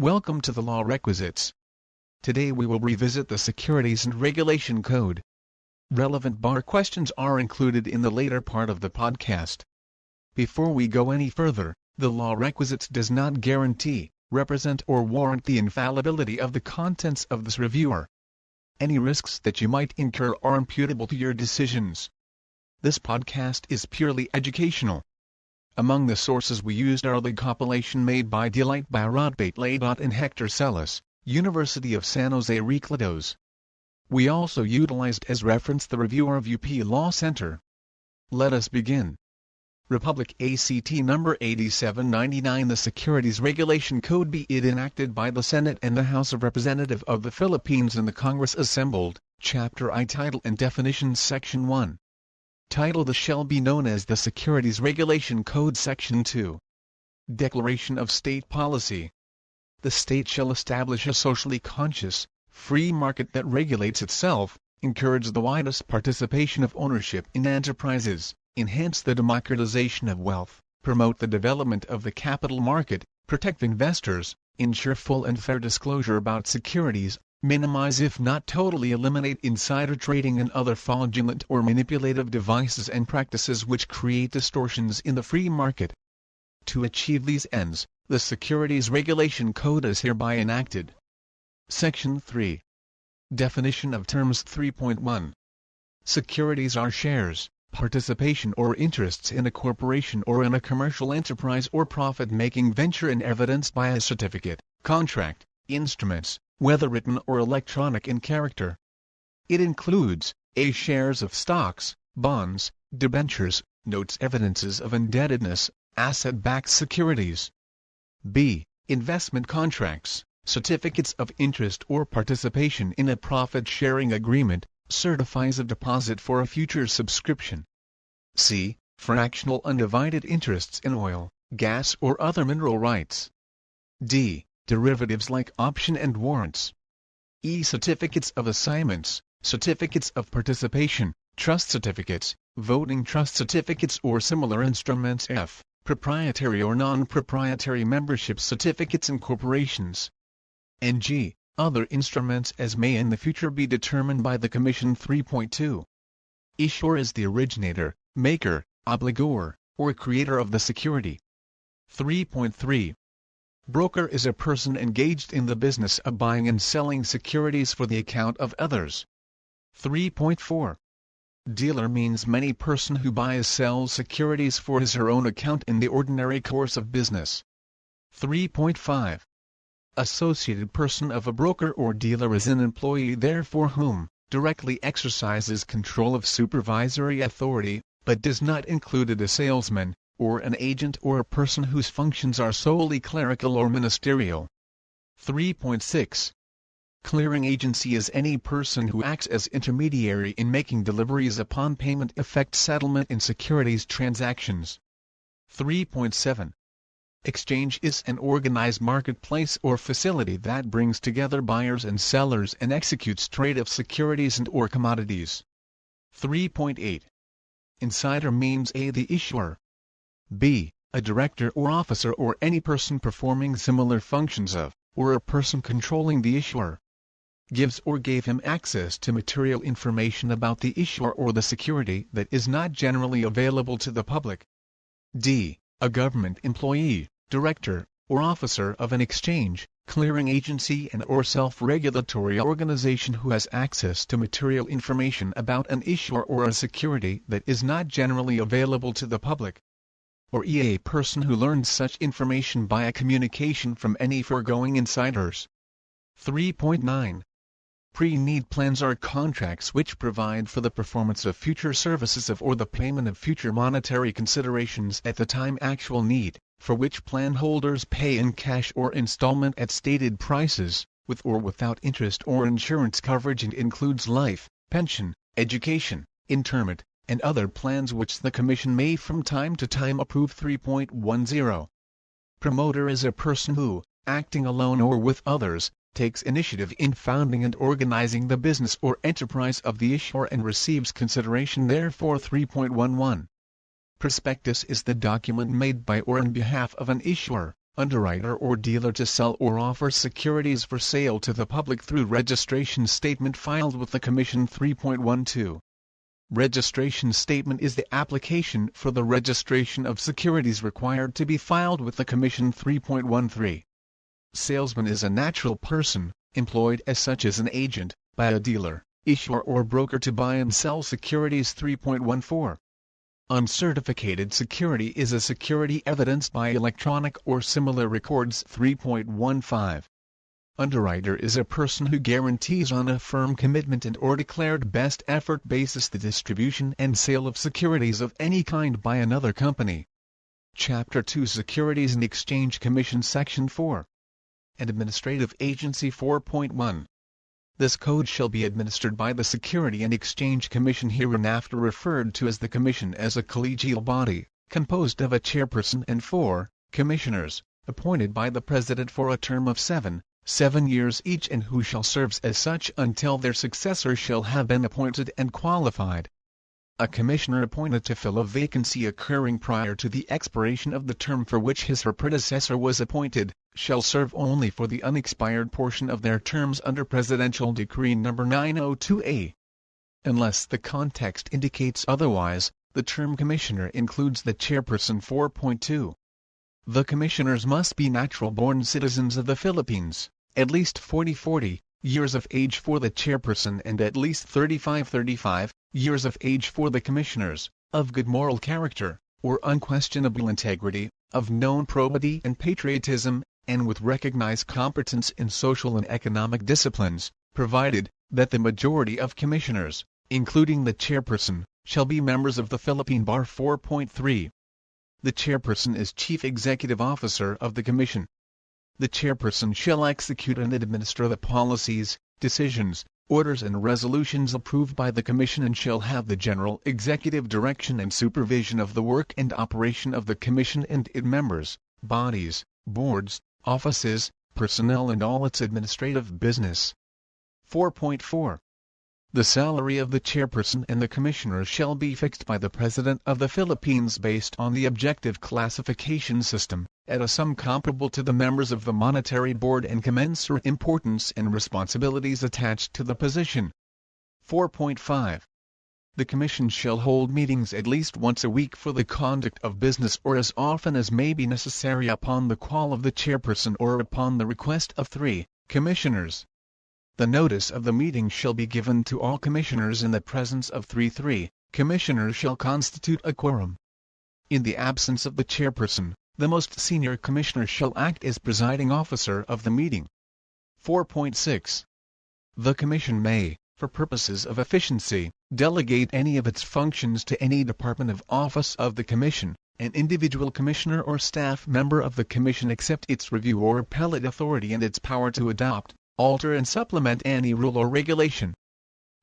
Welcome to the Law Requisites. Today we will revisit the Securities and Regulation Code. Relevant bar questions are included in the later part of the podcast. Before we go any further, the Law Requisites does not guarantee, represent or warrant the infallibility of the contents of this reviewer. Any risks that you might incur are imputable to your decisions. This podcast is purely educational. Among the sources we used are the compilation made by Delight Baradbate Laydot and Hector Celis, University of San Jose Reclados. We also utilized as reference the reviewer of UP Law Center. Let us begin. Republic Act No. 8799. The Securities Regulation Code be it enacted by the Senate and the House of Representatives of the Philippines and the Congress assembled, Chapter I Title and Definitions Section 1. Title: This shall be known as the Securities Regulation Code. Section 2. Declaration of State Policy. The state shall establish a socially conscious, free market that regulates itself, encourage the widest participation of ownership in enterprises, enhance the democratization of wealth, promote the development of the capital market, protect investors, ensure full and fair disclosure about securities, minimize if not totally eliminate insider trading and other fraudulent or manipulative devices and practices which create distortions in the free market. To achieve these ends, the Securities Regulation Code is hereby enacted. Section 3. Definition of terms. 3.1. Securities are shares, participation or interests in a corporation or in a commercial enterprise or profit-making venture and evidenced by a certificate, contract, instruments, whether written or electronic in character. It includes a. shares of stocks, bonds, debentures, notes, evidences of indebtedness, asset-backed securities. b. investment contracts, certificates of interest or participation in a profit-sharing agreement, certifies a deposit for a future subscription. c. fractional undivided interests in oil, gas or other mineral rights. d. derivatives like option and warrants. e. certificates of assignments, certificates of participation, trust certificates, voting trust certificates or similar instruments. f. proprietary or non-proprietary membership certificates in corporations. and g. other instruments as may in the future be determined by the Commission. 3.2. Issuer is the originator, maker, obligor, or creator of the security. 3.3. Broker is a person engaged in the business of buying and selling securities for the account of others. 3.4. Dealer means any person who buys/sells securities for his or her own account in the ordinary course of business. 3.5. Associated person of a broker or dealer is an employee therefore whom directly exercises control of supervisory authority, but does not include a salesman, or an agent or a person whose functions are solely clerical or ministerial. 3.6. Clearing agency is any person who acts as intermediary in making deliveries upon payment effect settlement in securities transactions. 3.7. Exchange is an organized marketplace or facility that brings together buyers and sellers and executes trade of securities and or commodities. 3.8. Insider means a. the issuer, b. a director or officer or any person performing similar functions of, or a person controlling the issuer, gives or gave him access to material information about the issuer or the security that is not generally available to the public. d. a government employee, director, or officer of an exchange, clearing agency and or self-regulatory organization who has access to material information about an issuer or a security that is not generally available to the public. Or a person who learns such information by a communication from any foregoing insiders. 3.9. Pre-need plans are contracts which provide for the performance of future services of or the payment of future monetary considerations at the time actual need, for which plan holders pay in cash or installment at stated prices, with or without interest or insurance coverage, and includes life, pension, education, interment, and other plans which the Commission may from time to time approve. 3.10. Promoter is a person who, acting alone or with others, takes initiative in founding and organizing the business or enterprise of the issuer and receives consideration therefore. 3.11. Prospectus is the document made by or on behalf of an issuer, underwriter or dealer to sell or offer securities for sale to the public through registration statement filed with the Commission. 3.12. Registration statement is the application for the registration of securities required to be filed with the Commission. 3.13. Salesman is a natural person, employed as such as an agent, by a dealer, issuer or broker to buy and sell securities. 3.14. Uncertificated security is a security evidenced by electronic or similar records. 3.15. Underwriter is a person who guarantees on a firm commitment and or declared best effort basis the distribution and sale of securities of any kind by another company. Chapter 2 Securities and Exchange Commission Section 4. Administrative Agency. 4.1. This code shall be administered by the Securities and Exchange Commission, hereinafter referred to as the Commission, as a collegial body, composed of a chairperson and 4 commissioners, appointed by the President for a term of 7 years each, and who shall serve as such until their successor shall have been appointed and qualified. A commissioner appointed to fill a vacancy occurring prior to the expiration of the term for which his or her predecessor was appointed, shall serve only for the unexpired portion of their terms under Presidential Decree No. 902A. Unless the context indicates otherwise, the term commissioner includes the chairperson. 4.2. The commissioners must be natural-born citizens of the Philippines, at least 40 years of age for the chairperson and at least 35 years of age for the commissioners, of good moral character, or unquestionable integrity, of known probity and patriotism, and with recognized competence in social and economic disciplines, provided that the majority of commissioners, including the chairperson, shall be members of the Philippine Bar. 4.3. The chairperson is chief executive officer of the Commission. The chairperson shall execute and administer the policies, decisions, orders and resolutions approved by the Commission, and shall have the general executive direction and supervision of the work and operation of the Commission and its members, bodies, boards, offices, personnel and all its administrative business. 4.4. The salary of the chairperson and the commissioners shall be fixed by the President of the Philippines based on the objective classification system, at a sum comparable to the members of the Monetary Board and commensurate importance and responsibilities attached to the position. 4.5. The Commission shall hold meetings at least once a week for the conduct of business, or as often as may be necessary upon the call of the chairperson or upon the request of 3 commissioners. The notice of the meeting shall be given to all commissioners in the presence of 3 commissioners shall constitute a quorum. In the absence of the chairperson, the most senior commissioner shall act as presiding officer of the meeting. 4.6. The Commission may, for purposes of efficiency, delegate any of its functions to any department of office of the Commission, an individual commissioner or staff member of the Commission, except its review or appellate authority and its power to adopt, alter and supplement any rule or regulation.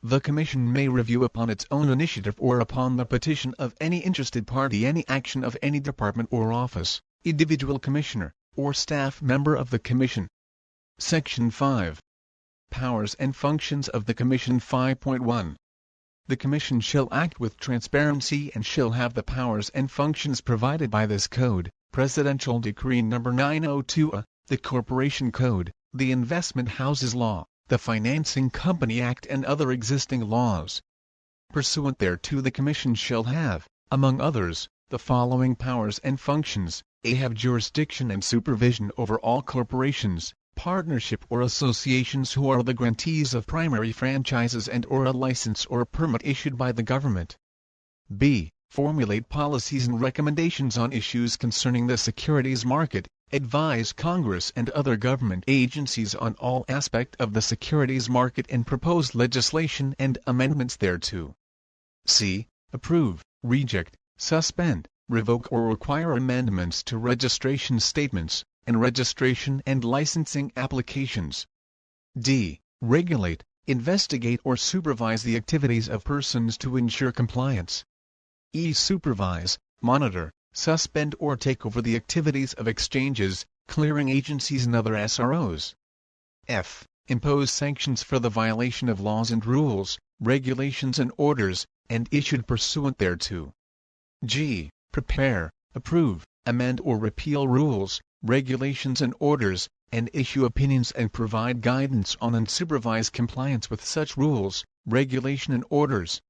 The Commission may review upon its own initiative or upon the petition of any interested party any action of any department or office, individual commissioner, or staff member of the Commission. Section 5. Powers and Functions of the Commission. 5.1. The Commission shall act with transparency and shall have the powers and functions provided by this Code, Presidential Decree No. 902A, the Corporation Code, the Investment Houses Law, the Financing Company Act and other existing laws. Pursuant thereto, the Commission shall have, among others, the following powers and functions: a. Have jurisdiction and supervision over all corporations, partnership or associations who are the grantees of primary franchises and or a license or permit issued by the government. b. Formulate policies and recommendations on issues concerning the securities market, advise Congress and other government agencies on all aspects of the securities market and propose legislation and amendments thereto. c. Approve, reject, suspend, revoke or require amendments to registration statements, and registration and licensing applications. d. Regulate, investigate or supervise the activities of persons to ensure compliance. e. Supervise, monitor, suspend or take over the activities of exchanges, clearing agencies and other SROs. f. Impose sanctions for the violation of laws and rules, regulations and orders, and issued pursuant thereto. g. Prepare, approve, amend or repeal rules, regulations and orders, and issue opinions and provide guidance on and supervise compliance with such rules, regulation and orders.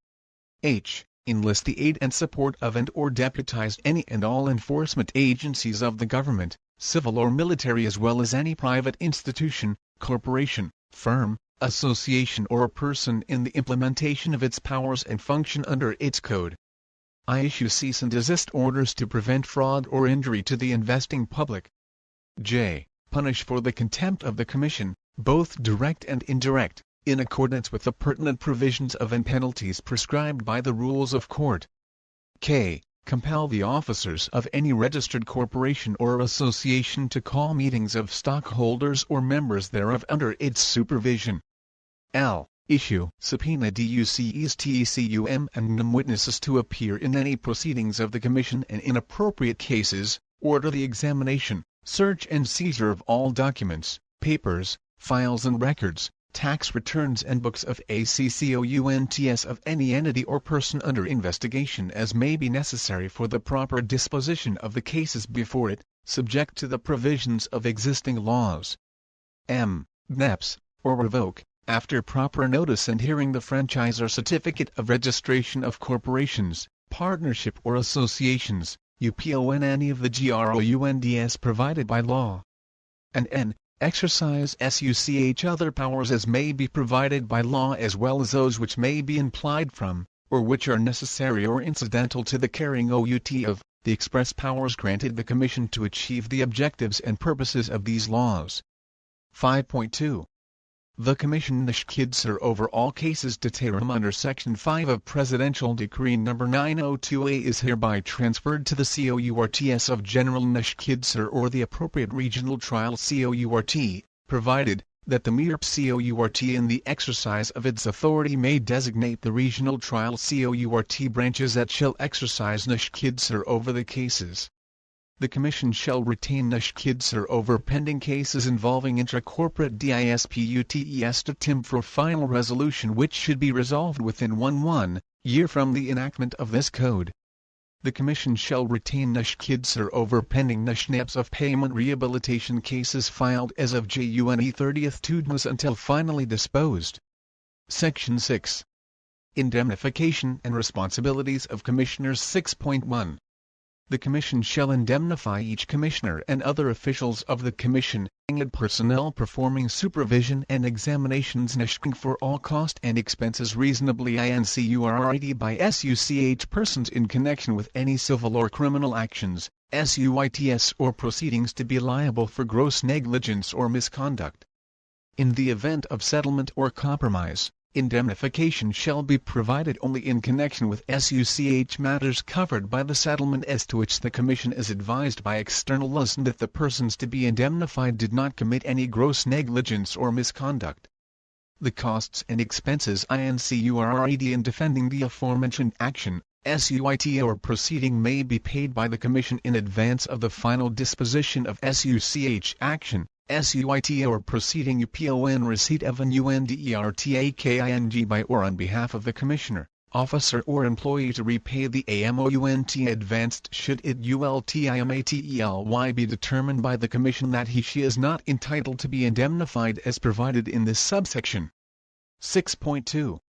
H. Enlist the aid and support of and/or deputize any and all enforcement agencies of the government, civil or military, as well as any private institution, corporation, firm, association or person in the implementation of its powers and function under its code. I issue cease and desist orders to prevent fraud or injury to the investing public. J. Punish for the contempt of the Commission, both direct and indirect, in accordance with the pertinent provisions of and penalties prescribed by the rules of court. K. Compel the officers of any registered corporation or association to call meetings of stockholders or members thereof under its supervision. L. Issue subpoena duces tecum and num witnesses to appear in any proceedings of the Commission, and in appropriate cases, order the examination, search and seizure of all documents, papers, files and records, tax returns and books of accounts of any entity or person under investigation, as may be necessary for the proper disposition of the cases before it, subject to the provisions of existing laws. M. Neps, or revoke, after proper notice and hearing, the franchise or certificate of registration of corporations, partnership or associations, upon any of the grounds provided by law. And N. Exercise such other powers as may be provided by law, as well as those which may be implied from, or which are necessary or incidental to the carrying out of, the express powers granted the Commission to achieve the objectives and purposes of these laws. 5.2. The Commission nishkidsir over all cases detarum under Section 5 of Presidential Decree No. 902A is hereby transferred to the COURTS of General Nishkidsir or the appropriate regional trial COURT, provided that the mere COURT in the exercise of its authority may designate the regional trial COURT branches that shall exercise nishkidsir over the cases. The Commission shall retain nishkidsir over pending cases involving intracorporate disputes for final resolution, which should be resolved within 1 year from the enactment of this code. The Commission shall retain nishkidsir over pending nishnaps of payment rehabilitation cases filed as of June 30th Tudmas until finally disposed. Section 6. Indemnification and Responsibilities of Commissioners. 6.1. The Commission shall indemnify each Commissioner and other officials of the Commission, and personnel performing supervision and examinations for all cost and expenses reasonably incurred by SUCH persons in connection with any civil or criminal actions, SUITS or proceedings to be liable for gross negligence or misconduct. In the event of settlement or compromise, indemnification shall be provided only in connection with SUCH matters covered by the settlement as to which the Commission is advised by external laws, and that the persons to be indemnified did not commit any gross negligence or misconduct. The costs and expenses incurred in defending the aforementioned action, SUIT or proceeding may be paid by the Commission in advance of the final disposition of SUCH action, SUIT or proceeding upon receipt of an UNDERTAKING by or on behalf of the Commissioner, officer or employee to repay the amount advanced should it ultimately be determined by the Commission that he/she is not entitled to be indemnified as provided in this subsection. 6.2.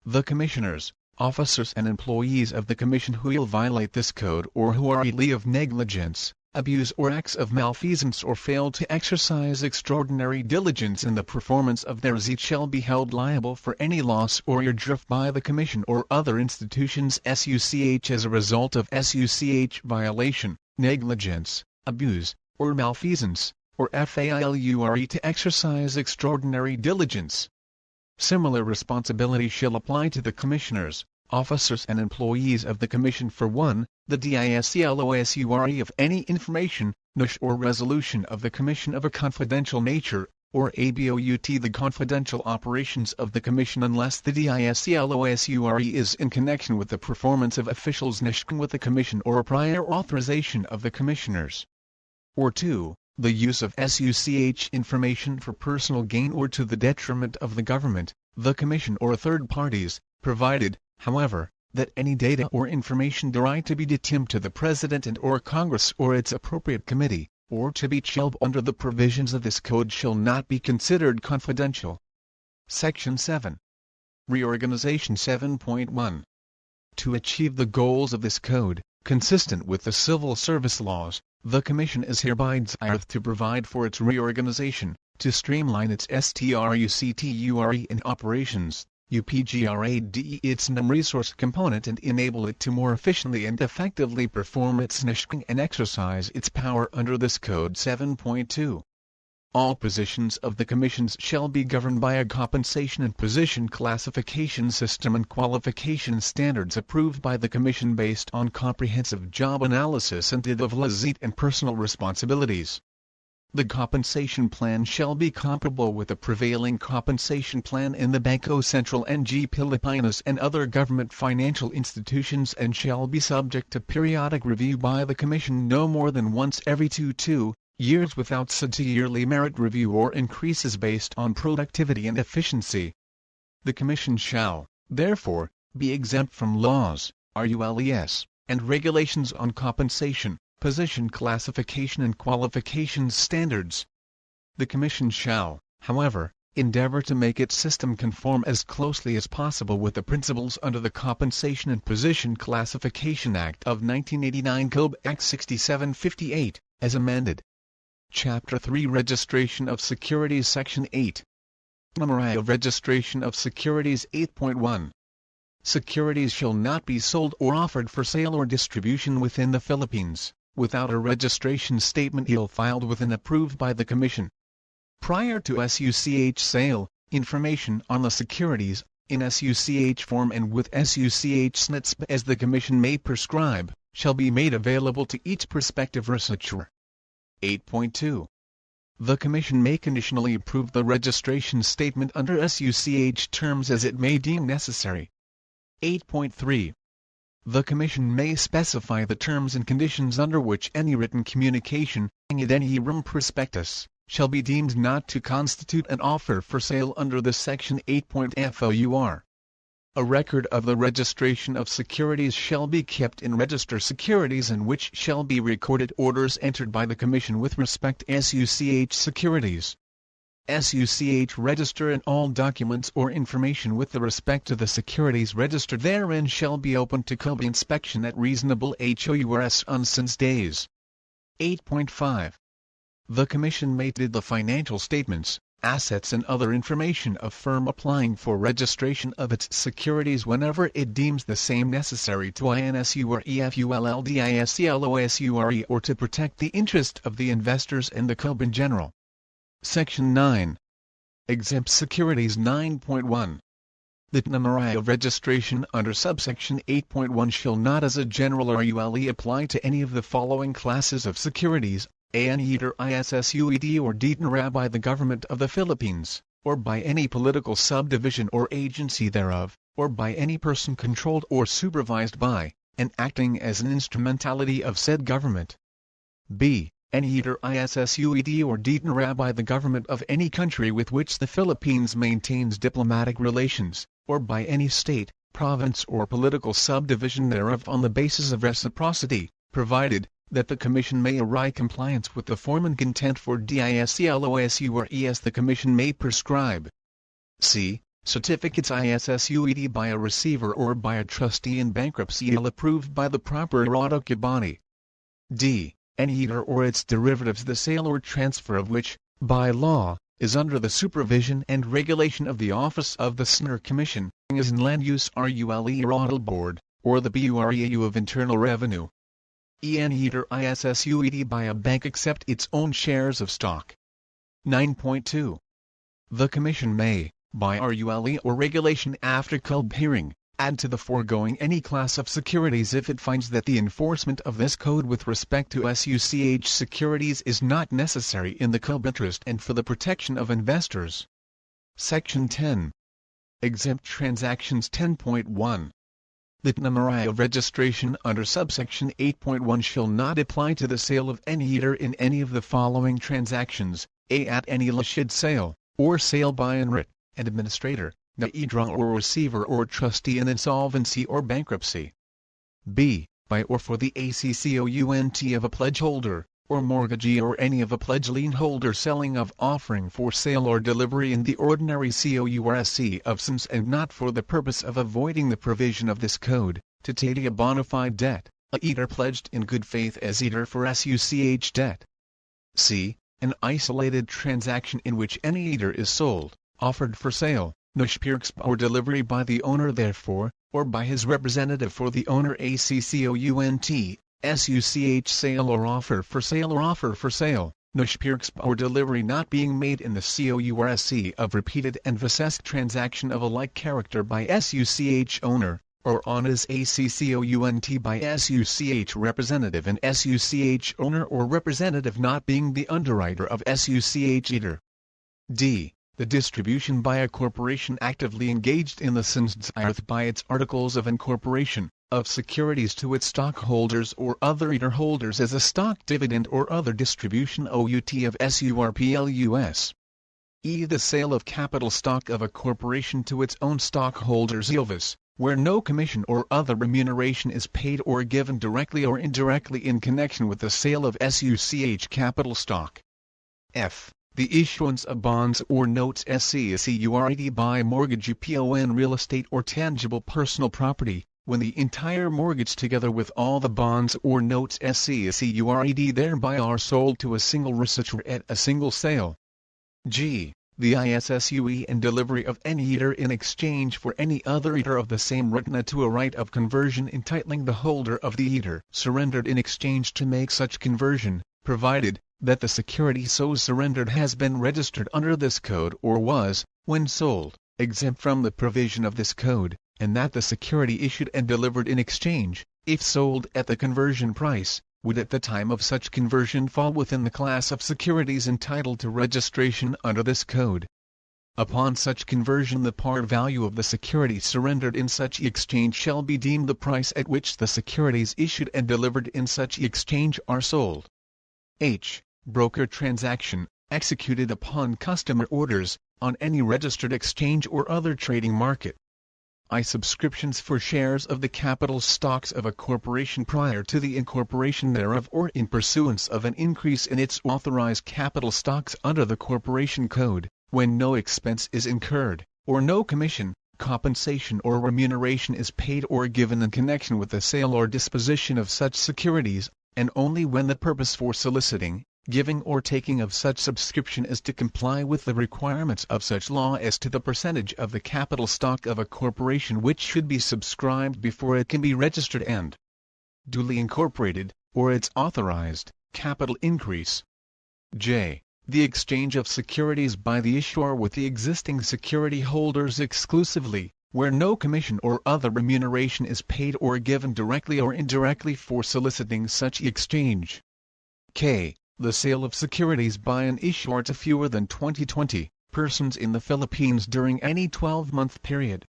The Commissioners, officers and employees of the Commission who will violate this code or who are guilty of negligence, abuse or acts of malfeasance or fail to exercise extraordinary diligence in the performance of their duties shall be held liable for any loss or injury by the Commission or other institutions SUCH as a result of SUCH violation, negligence, abuse, or malfeasance, or failure to exercise extraordinary diligence. Similar responsibility shall apply to the Commissioners, officers and employees of the Commission for 1. The disclosure of any information, or resolution of the Commission of a confidential nature, or about the confidential operations of the Commission unless the disclosure is in connection with the performance of officials with the Commission or prior authorization of the Commissioners. Or 2. The use of SUCH information for personal gain or to the detriment of the government, the Commission or third parties, provided, however, that any data or information derived to be determined to the President and or Congress or its appropriate committee, or to be chilled under the provisions of this code shall not be considered confidential. Section 7. Reorganization 7.1. To achieve the goals of this code, consistent with the civil service laws, the Commission is hereby desired to provide for its reorganization, to streamline its structure and operations, upgrade its resource component and enable it to more efficiently and effectively perform its mission and exercise its power under this Code 7.2. All positions of the Commissions shall be governed by a compensation and position classification system and qualification standards approved by the Commission based on comprehensive job analysis and evaluation and personal responsibilities. The compensation plan shall be comparable with the prevailing compensation plan in the Bangko Sentral ng Pilipinas and other government financial institutions and shall be subject to periodic review by the Commission no more than once every 2 years without such a yearly merit review or increases based on productivity and efficiency. The Commission shall, therefore, be exempt from laws, rules, and regulations on compensation, position classification and qualifications standards. The Commission shall, however, endeavor to make its system conform as closely as possible with the principles under the Compensation and Position Classification Act of 1989 Code Act 6758, as amended. Chapter 3 Registration of Securities Section 8. Summary of Registration of Securities 8.1. Securities shall not be sold or offered for sale or distribution within the Philippines, without a registration statement filed with and approved by the Commission. Prior to SUCH sale, information on the securities, in SUCH form and with SUCH SNITS as the Commission may prescribe, shall be made available to each prospective researcher. 8.2. The Commission may conditionally approve the registration statement under SUCH terms as it may deem necessary. 8.3. The Commission may specify the terms and conditions under which any written communication, in any prospectus, shall be deemed not to constitute an offer for sale under this section 8.4. A record of the registration of securities shall be kept in Register Securities in which shall be recorded orders entered by the Commission with respect to SUCH securities. SUCH register and all documents or information with respect to the securities registered therein shall be open to COB inspection at reasonable HOURS on since days. 8.5. The Commission may audit the financial statements, assets and other information of firm applying for registration of its securities whenever it deems the same necessary to INSUREFULLDISCLOSURE or to protect the interest of the investors and the COB in general. Section 9. Exempt Securities 9.1. The summary of registration under subsection 8.1 shall not as a general rule apply to any of the following classes of securities, either ISSUED or detenere by the government of the Philippines, or by any political subdivision or agency thereof, or by any person controlled or supervised by, and acting as an instrumentality of said government. B. Either ISSUED or detenere by the government of any country with which the Philippines maintains diplomatic relations, or by any state, province or political subdivision thereof on the basis of reciprocity, provided that the Commission may arrive compliance with the form and content for DISCLOSURES the Commission may prescribe. C. Certificates ISSUED by a receiver or by a trustee in bankruptcy approved by the proper audit body. D. Either or its derivatives the sale or transfer of which, by law, is under the supervision and regulation of the Office of the SNR Commission, as in Land Use RULE Audit Board, or the BUREAU of Internal Revenue. Either ISSUED by a bank except its own shares of stock. 9.2. The Commission may, by RULE or regulation after COB hearing, add to the foregoing any class of securities if it finds that the enforcement of this code with respect to SUCH securities is not necessary in the COB interest and for the protection of investors. Section 10. Exempt Transactions 10.1. The summary of registration under subsection 8.1 shall not apply to the sale of either in any of the following transactions, a. at any listed sale, or sale by an writ, an administrator, either or receiver or trustee in insolvency or bankruptcy. B. By or for the ACCOUNT of a pledge holder, or mortgagee or any of a pledge lien holder selling of offering for sale or delivery in the ordinary course of sums and not for the purpose of avoiding the provision of this code, to take a bona fide debt, either pledged in good faith as either for such debt. C. An isolated transaction in which any either is sold, offered for sale, or delivery by the owner therefore, or by his representative for the owner account, such sale or offer for sale, or delivery not being made in the course of repeated and vacesc transaction of a like character by such owner, or on his account by such representative and such owner or representative not being the underwriter of such either. D. The distribution by a corporation actively engaged in the Sindsarth by its articles of incorporation, of securities to its stockholders or other either holders as a stock dividend or other distribution out of surplus. E. The sale of capital stock of a corporation to its own stockholders where no commission or other remuneration is paid or given directly or indirectly in connection with the sale of such capital stock. F. The issuance of bonds or notes security by mortgagee upon real estate or tangible personal property, when the entire mortgage together with all the bonds or notes security thereby are sold to a single receiver at a single sale. G. The ISSUE and delivery of any either in exchange for any other either of the same retina to a right of conversion entitling the holder of the either surrendered in exchange to make such conversion, provided that the security so surrendered has been registered under this code or was, when sold, exempt from the provision of this code, and that the security issued and delivered in exchange, if sold at the conversion price, would at the time of such conversion fall within the class of securities entitled to registration under this code. Upon such conversion the par value of the security surrendered in such exchange shall be deemed the price at which the securities issued and delivered in such exchange are sold. H. Broker transaction, executed upon customer orders, on any registered exchange or other trading market. I. Subscriptions for shares of the capital stocks of a corporation prior to the incorporation thereof or in pursuance of an increase in its authorized capital stocks under the Corporation Code, when no expense is incurred, or no commission, compensation or remuneration is paid or given in connection with the sale or disposition of such securities, and only when the purpose for soliciting, giving or taking of such subscription is to comply with the requirements of such law as to the percentage of the capital stock of a corporation which should be subscribed before it can be registered and duly incorporated, or its authorized capital increase. J. The exchange of securities by the issuer with the existing security holders exclusively, where no commission or other remuneration is paid or given directly or indirectly for soliciting such exchange. K. The sale of securities by an issuer to fewer than 20 persons in the Philippines during any 12-month period.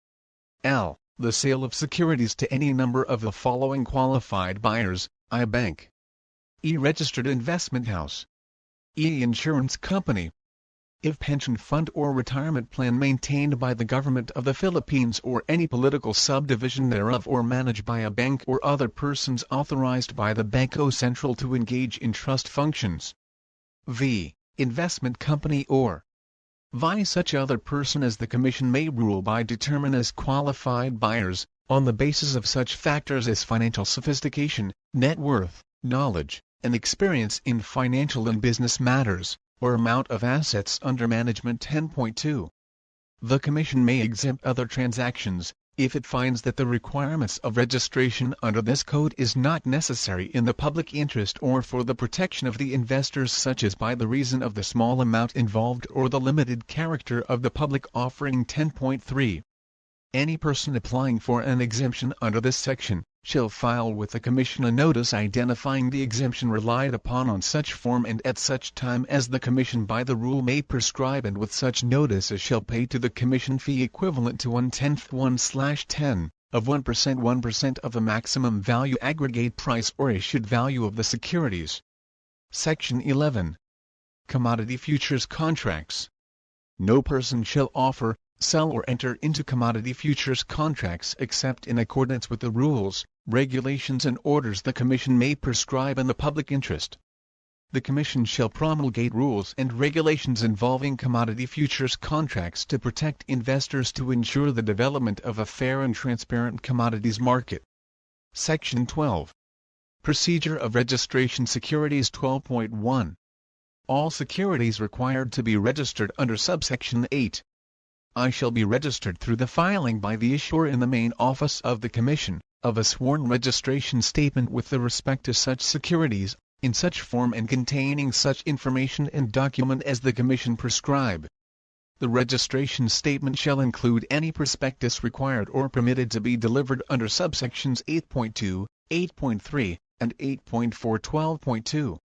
L. The sale of securities to any number of the following qualified buyers: I. Bank. E. Registered investment house. E. Insurance company. If pension fund or retirement plan maintained by the government of the Philippines or any political subdivision thereof or managed by a bank or other persons authorized by the Bangko Sentral to engage in trust functions. V. Investment company or vi such other person as the Commission may rule by determine as qualified buyers, on the basis of such factors as financial sophistication, net worth, knowledge, and experience in financial and business matters, or amount of assets under management. 10.2. The Commission may exempt other transactions, if it finds that the requirements of registration under this code is not necessary in the public interest or for the protection of the investors, such as by the reason of the small amount involved or the limited character of the public offering. 10.3. Any person applying for an exemption under this section shall file with the Commission a notice identifying the exemption relied upon on such form and at such time as the Commission by the rule may prescribe, and with such notice as shall pay to the Commission fee equivalent to 1/10 of 1% of the maximum value aggregate price or issued value of the securities. Section 11. Commodity futures contracts. No person shall offer, sell or enter into commodity futures contracts except in accordance with the rules, regulations and orders the Commission may prescribe in the public interest. The Commission shall promulgate rules and regulations involving commodity futures contracts to protect investors to ensure the development of a fair and transparent commodities market. Section 12. Procedure of Registration Securities 12.1. All securities required to be registered under Subsection 8. I shall be registered through the filing by the issuer in the main office of the Commission, of a sworn registration statement with respect to such securities, in such form and containing such information and document as the Commission prescribe. The registration statement shall include any prospectus required or permitted to be delivered under subsections 8.2, 8.3, and 8.4.12.2.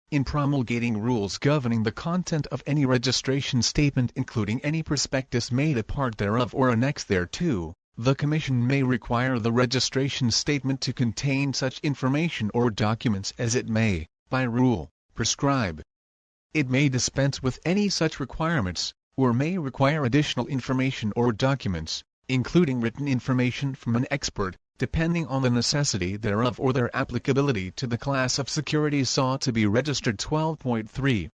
In promulgating rules governing the content of any registration statement including any prospectus made a part thereof or annexed thereto, the Commission may require the registration statement to contain such information or documents as it may, by rule, prescribe. It may dispense with any such requirements, or may require additional information or documents, including written information from an expert, depending on the necessity thereof or their applicability to the class of securities sought to be registered. 12.3.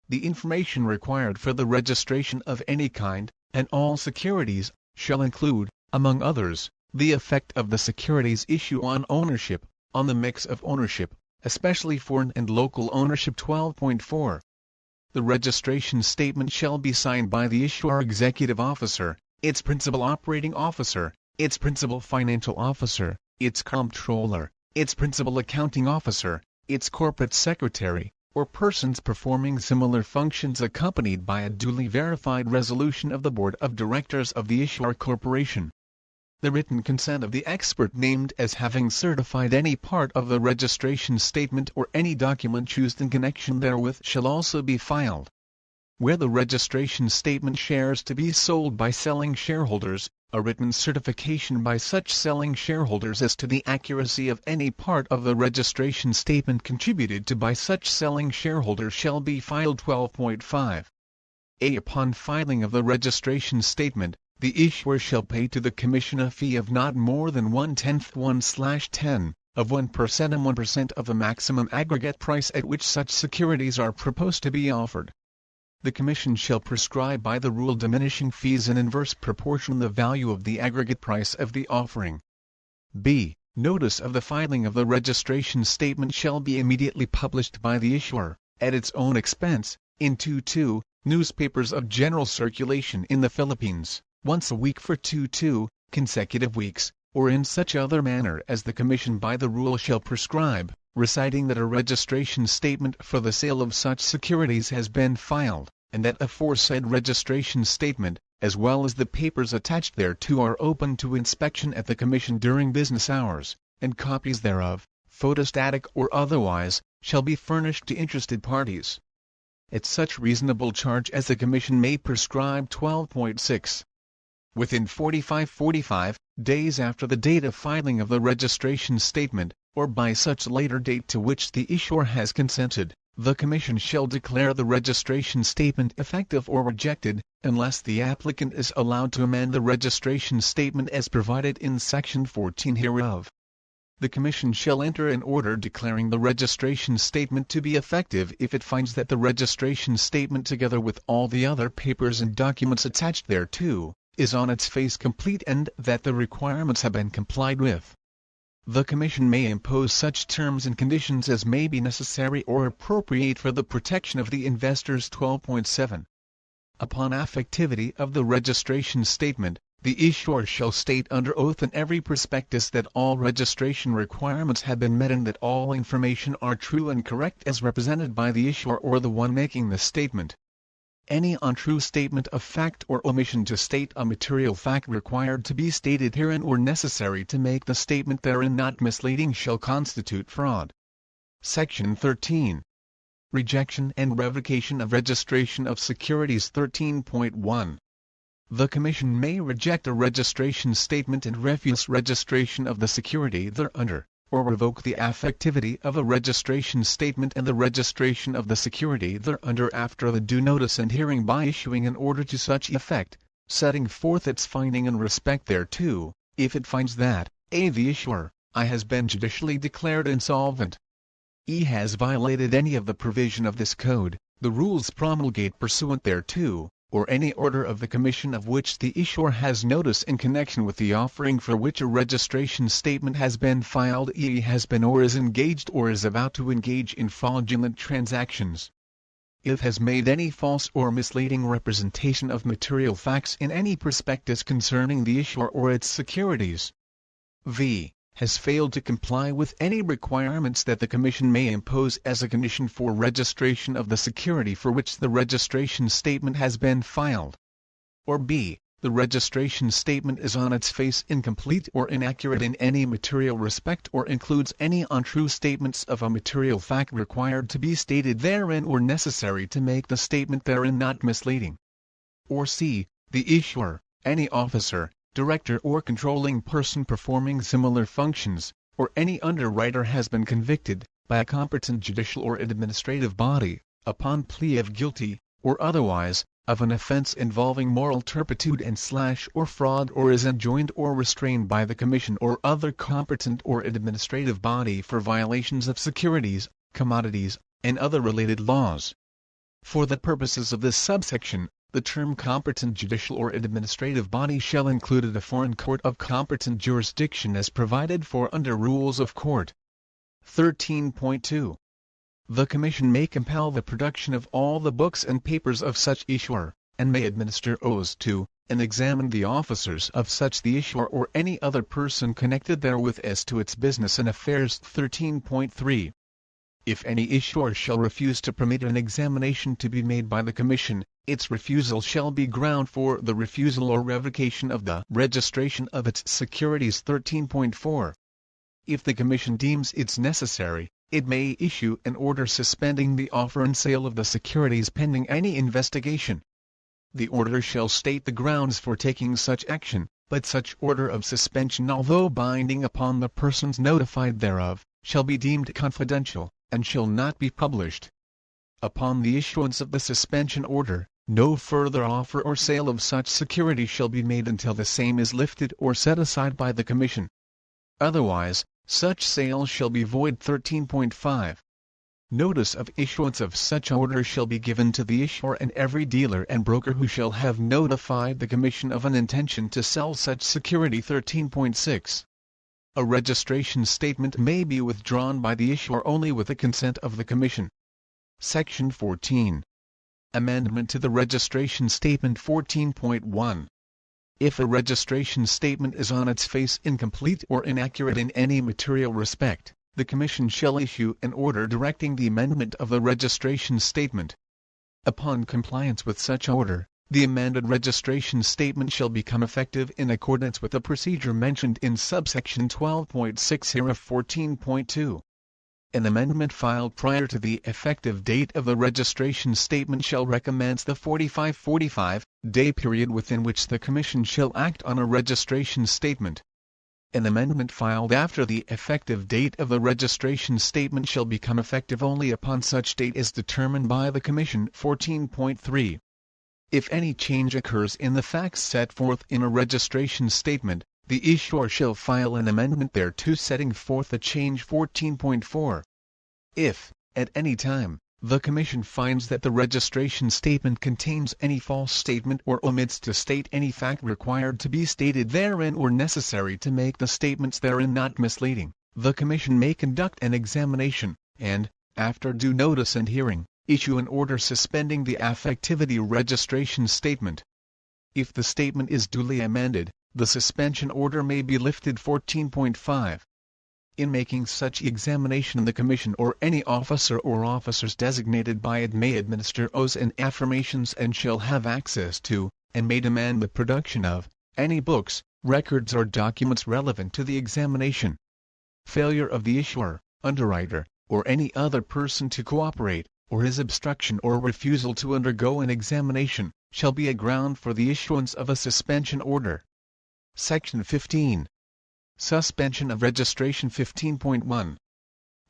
The information required for the registration of any kind, and all securities, shall include, among others, the effect of the securities issue on ownership, on the mix of ownership, especially foreign and local ownership. 12.4. The registration statement shall be signed by the issuer executive officer, its principal operating officer, its principal financial officer, its comptroller, its principal accounting officer, its corporate secretary, or persons performing similar functions accompanied by a duly verified resolution of the board of directors of the issuer corporation. The written consent of the expert named as having certified any part of the registration statement or any document used in connection therewith shall also be filed. Where the registration statement shares to be sold by selling shareholders, a written certification by such selling shareholders as to the accuracy of any part of the registration statement contributed to by such selling shareholders shall be filed. 12.5. A. Upon filing of the registration statement, the issuer shall pay to the Commission a fee of not more than 1/10 1/10 of 1% and 1% of the maximum aggregate price at which such securities are proposed to be offered. The Commission shall prescribe by the rule diminishing fees in inverse proportion the value of the aggregate price of the offering. B. Notice of the filing of the registration statement shall be immediately published by the issuer, at its own expense, in 2 newspapers of general circulation in the Philippines, once a week for 2 consecutive weeks, or in such other manner as the Commission by the rule shall prescribe, reciting that a registration statement for the sale of such securities has been filed, and that aforesaid registration statement, as well as the papers attached thereto, are open to inspection at the Commission during business hours, and copies thereof, photostatic or otherwise, shall be furnished to interested parties at such reasonable charge as the Commission may prescribe. 12.6. Within 45 days after the date of filing of the registration statement, or by such later date to which the issuer has consented, the Commission shall declare the registration statement effective or rejected, unless the applicant is allowed to amend the registration statement as provided in Section 14 hereof. The Commission shall enter an order declaring the registration statement to be effective if it finds that the registration statement together with all the other papers and documents attached thereto, is on its face complete and that the requirements have been complied with. The Commission may impose such terms and conditions as may be necessary or appropriate for the protection of the investors. 12.7. Upon effectivity of the registration statement, the issuer shall state under oath in every prospectus that all registration requirements have been met and that all information are true and correct as represented by the issuer or the one making the statement. Any untrue statement of fact or omission to state a material fact required to be stated herein or necessary to make the statement therein not misleading shall constitute fraud. Section 13. Rejection and Revocation of Registration of Securities. 13.1. The Commission may reject a registration statement and refuse registration of the security thereunder, or revoke the effectivity of a registration statement and the registration of the security thereunder after the due notice and hearing by issuing an order to such effect, setting forth its finding in respect thereto, if it finds that, a. the issuer, I has been judicially declared insolvent, e. has violated any of the provision of this code, the rules promulgate pursuant thereto, or any order of the Commission of which the issuer has notice in connection with the offering for which a registration statement has been filed, e. has been or is engaged or is about to engage in fraudulent transactions. If has made any false or misleading representation of material facts in any prospectus concerning the issuer or its securities. V. has failed to comply with any requirements that the Commission may impose as a condition for registration of the security for which the registration statement has been filed. Or B. the registration statement is on its face incomplete or inaccurate in any material respect or includes any untrue statements of a material fact required to be stated therein or necessary to make the statement therein not misleading. Or C. the issuer, any officer, director or controlling person performing similar functions, or any underwriter has been convicted, by a competent judicial or administrative body, upon plea of guilty, or otherwise, of an offense involving moral turpitude and or fraud or is enjoined or restrained by the Commission or other competent or administrative body for violations of securities, commodities, and other related laws. For the purposes of this subsection, the term competent judicial or administrative body shall include a foreign court of competent jurisdiction as provided for under Rules of Court. 13.2. The Commission may compel the production of all the books and papers of such issuer, and may administer oaths to, and examine the officers of such the issuer or any other person connected therewith as to its business and affairs. 13.3. If any issuer shall refuse to permit an examination to be made by the Commission, its refusal shall be ground for the refusal or revocation of the registration of its securities. 13.4. If the Commission deems it necessary, it may issue an order suspending the offer and sale of the securities pending any investigation. The order shall state the grounds for taking such action, but such order of suspension, although binding upon the persons notified thereof, shall be deemed confidential, and shall not be published. Upon the issuance of the suspension order, no further offer or sale of such security shall be made until the same is lifted or set aside by the Commission. Otherwise, such sale shall be void. 13.5. Notice of issuance of such order shall be given to the issuer and every dealer and broker who shall have notified the Commission of an intention to sell such security. 13.6. A registration statement may be withdrawn by the issuer only with the consent of the Commission. Section 14. Amendment to the registration statement. 14.1. If a registration statement is on its face incomplete or inaccurate in any material respect, the Commission shall issue an order directing the amendment of the registration statement. Upon compliance with such order, the amended registration statement shall become effective in accordance with the procedure mentioned in subsection 12.6 hereof. 14.2. An amendment filed prior to the effective date of the registration statement shall recommence the 45-day period within which the Commission shall act on a registration statement. An amendment filed after the effective date of the registration statement shall become effective only upon such date as determined by the Commission. 14.3. If any change occurs in the facts set forth in a registration statement, the issuer shall file an amendment thereto setting forth the change. 14.4. If, at any time, the Commission finds that the registration statement contains any false statement or omits to state any fact required to be stated therein or necessary to make the statements therein not misleading, the Commission may conduct an examination, and, after due notice and hearing, issue an order suspending the effectivity registration statement. If the statement is duly amended, the suspension order may be lifted. 14.5. In making such examination, the Commission or any officer or officers designated by it may administer oaths and affirmations and shall have access to, and may demand the production of, any books, records or documents relevant to the examination. Failure of the issuer, underwriter, or any other person to cooperate, or his obstruction or refusal to undergo an examination, shall be a ground for the issuance of a suspension order. Section 15. Suspension of registration. 15.1.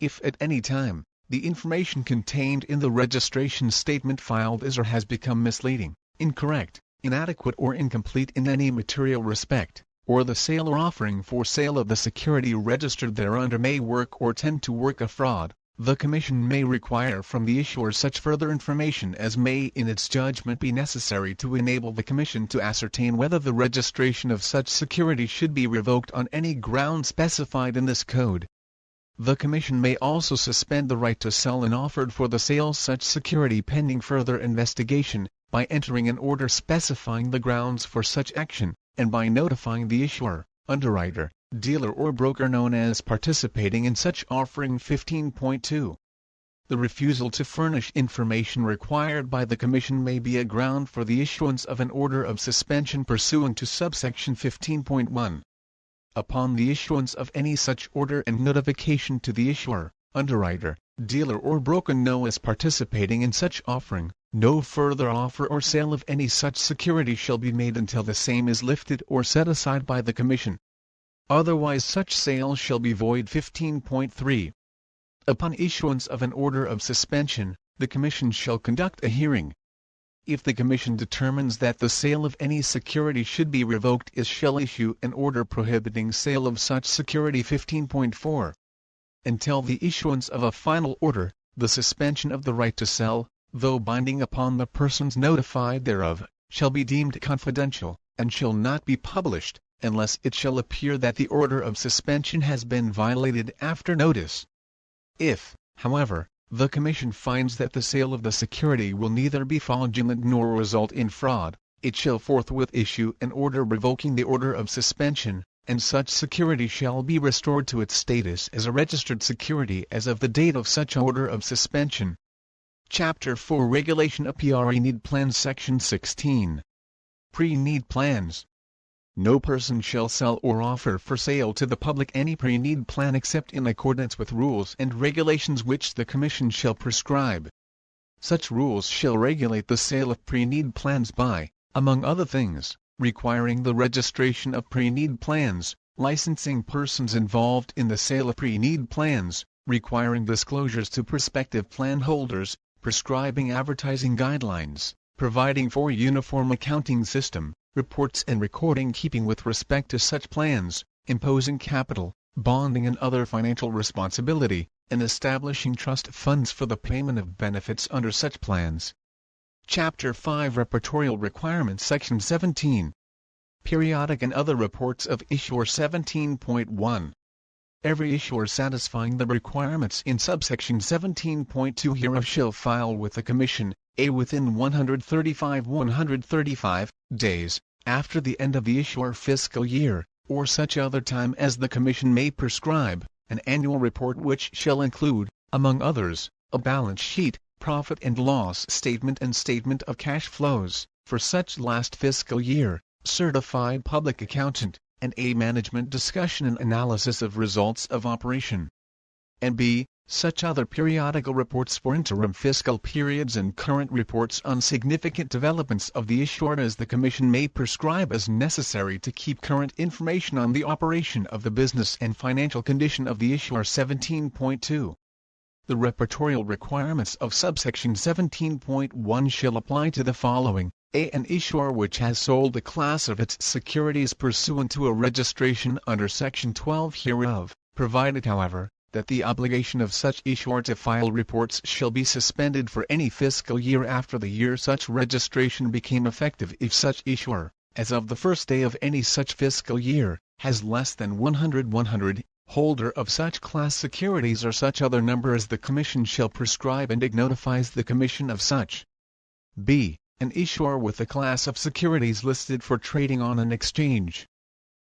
If at any time, the information contained in the registration statement filed is or has become misleading, incorrect, inadequate or incomplete in any material respect, or the sale or offering for sale of the security registered thereunder may work or tend to work a fraud, the Commission may require from the issuer such further information as may in its judgment be necessary to enable the Commission to ascertain whether the registration of such security should be revoked on any ground specified in this Code. The Commission may also suspend the right to sell and offer for the sale such security pending further investigation, by entering an order specifying the grounds for such action, and by notifying the issuer, underwriter, dealer or broker known as participating in such offering. 15.2. The refusal to furnish information required by the Commission may be a ground for the issuance of an order of suspension pursuant to subsection 15.1. Upon the issuance of any such order and notification to the issuer, underwriter, dealer or broker known as participating in such offering, no further offer or sale of any such security shall be made until the same is lifted or set aside by the Commission. Otherwise such sale shall be void. 15.3. Upon issuance of an order of suspension, the Commission shall conduct a hearing. If the Commission determines that the sale of any security should be revoked, it shall issue an order prohibiting sale of such security. 15.4. Until the issuance of a final order, the suspension of the right to sell, though binding upon the persons notified thereof, shall be deemed confidential, and shall not be published, unless it shall appear that the order of suspension has been violated after notice. If, however, the Commission finds that the sale of the security will neither be fraudulent nor result in fraud, it shall forthwith issue an order revoking the order of suspension, and such security shall be restored to its status as a registered security as of the date of such order of suspension. Chapter 4 Regulation of Pre-Need Plans. Section 16. Pre-need plans. No person shall sell or offer for sale to the public any pre-need plan except in accordance with rules and regulations which the Commission shall prescribe. Such rules shall regulate the sale of pre-need plans by, among other things, requiring the registration of pre-need plans, licensing persons involved in the sale of pre-need plans, requiring disclosures to prospective plan holders, prescribing advertising guidelines, providing for uniform accounting system, reports and recording keeping with respect to such plans, imposing capital, bonding and other financial responsibility, and establishing trust funds for the payment of benefits under such plans. Chapter 5 Reportorial Requirements. Section 17. Periodic and other reports of issuer. 17.1. Every issuer satisfying the requirements in subsection 17.2 hereof shall file with the Commission, within 135 days, after the end of the issuer fiscal year, or such other time as the Commission may prescribe, an annual report which shall include, among others, a balance sheet, profit and loss statement and statement of cash flows, for such last fiscal year, certified public accountant, and a management discussion and analysis of results of operation. And b. Such other periodical reports for interim fiscal periods and current reports on significant developments of the issuer as the Commission may prescribe as necessary to keep current information on the operation of the business and financial condition of the issuer. 17.2. The reportorial requirements of subsection 17.1 shall apply to the following: an issuer which has sold a class of its securities pursuant to a registration under section 12 hereof, provided however, that the obligation of such issuer to file reports shall be suspended for any fiscal year after the year such registration became effective if such issuer, as of the first day of any such fiscal year, has less than 100 holder of such class securities or such other number as the Commission shall prescribe, and it notifies the Commission of such. b. An issuer with a class of securities listed for trading on an exchange.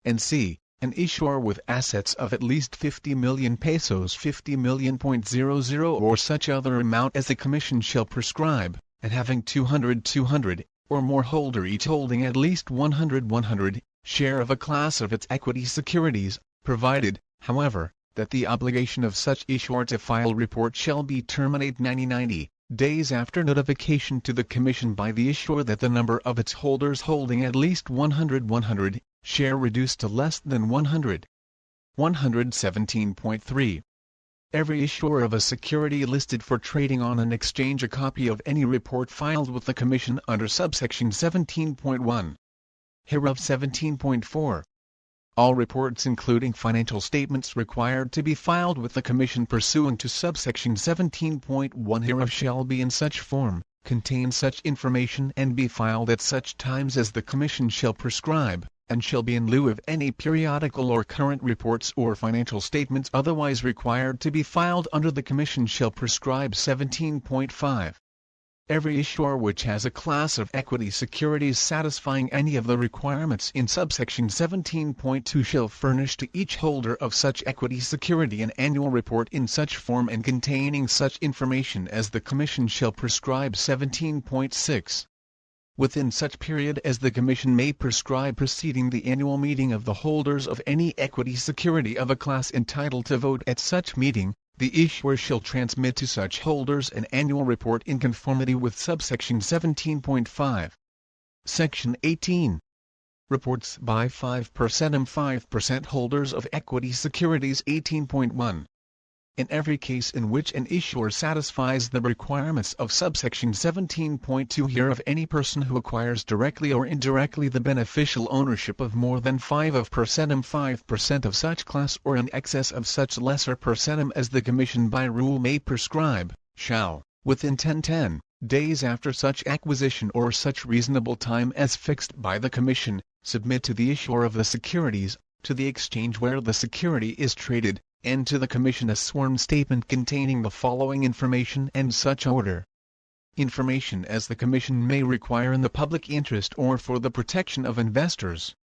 And c. An issuer with assets of at least 50 million pesos 50 million.00 or such other amount as the Commission shall prescribe, and having 200 or more holder each holding at least 100 share of a class of its equity securities, provided, however, that the obligation of such issuer to file report shall be terminate 90 days after notification to the Commission by the issuer that the number of its holders holding at least 100 share reduced to less than 100. 117.3. Every issuer of a security listed for trading on an exchange a copy of any report filed with the Commission under subsection 17.1. Hereof. 17.4. All reports including financial statements required to be filed with the Commission pursuant to subsection 17.1 hereof shall be in such form, contain such information and be filed at such times as the Commission shall prescribe, and shall be in lieu of any periodical or current reports or financial statements otherwise required to be filed under the Commission shall prescribe. 17.5. Every issuer which has a class of equity securities satisfying any of the requirements in subsection 17.2 shall furnish to each holder of such equity security an annual report in such form and containing such information as the Commission shall prescribe. 17.6. Within such period as the Commission may prescribe preceding the annual meeting of the holders of any equity security of a class entitled to vote at such meeting, the issuer shall transmit to such holders an annual report in conformity with subsection 17.5. Section 18. Reports by 5% and 5% holders of equity securities. 18.1. In every case in which an issuer satisfies the requirements of subsection 17.2 hereof, any person who acquires directly or indirectly the beneficial ownership of more than 5% and 5% of such class or in excess of such lesser percentum as the Commission by rule may prescribe, shall, within 10 days after such acquisition or such reasonable time as fixed by the Commission, submit to the issuer of the securities, to the exchange where the security is traded, and to the Commission a sworn statement containing the following information and such order. Information as the Commission may require in the public interest or for the protection of investors.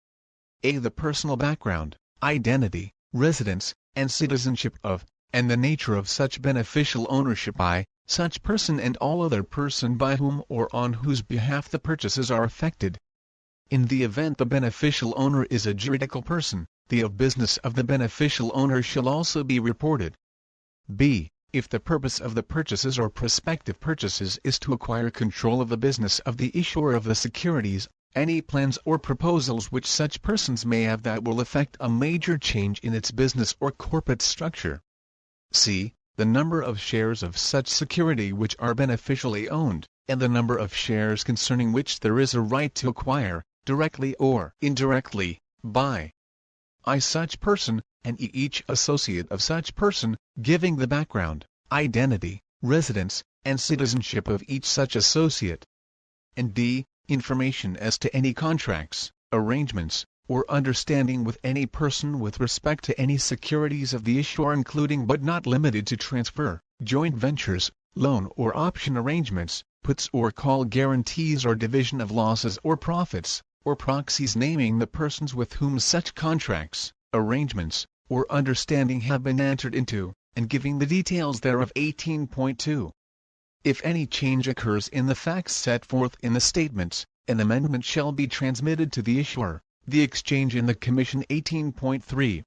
A. The personal background, identity, residence, and citizenship of, and the nature of such beneficial ownership by, such person and all other person by whom or on whose behalf the purchases are effected. In the event the beneficial owner is a juridical person, the of business of the beneficial owner shall also be reported. B. If the purpose of the purchases or prospective purchases is to acquire control of the business of the issuer of the securities, any plans or proposals which such persons may have that will effect a major change in its business or corporate structure. C. The number of shares of such security which are beneficially owned, and the number of shares concerning which there is a right to acquire, directly or indirectly, by such person, and each associate of such person, giving the background, identity, residence, and citizenship of each such associate. And D. Information as to any contracts, arrangements, or understanding with any person with respect to any securities of the issuer, including but not limited to transfer, joint ventures, loan or option arrangements, puts or call guarantees or division of losses or profits, or proxies naming the persons with whom such contracts, arrangements, or understanding have been entered into, and giving the details thereof. 18.2. If any change occurs in the facts set forth in the statements, an amendment shall be transmitted to the issuer, the exchange and the Commission. 18.3.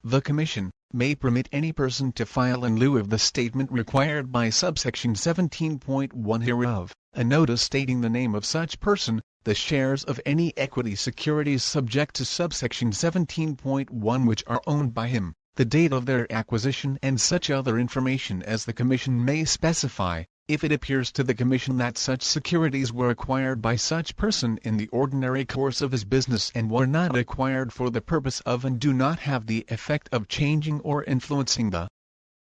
The Commission may permit any person to file in lieu of the statement required by subsection 17.1 hereof, a notice stating the name of such person, the shares of any equity securities subject to subsection 17.1 which are owned by him, the date of their acquisition and such other information as the Commission may specify, if it appears to the Commission that such securities were acquired by such person in the ordinary course of his business and were not acquired for the purpose of and do not have the effect of changing or influencing the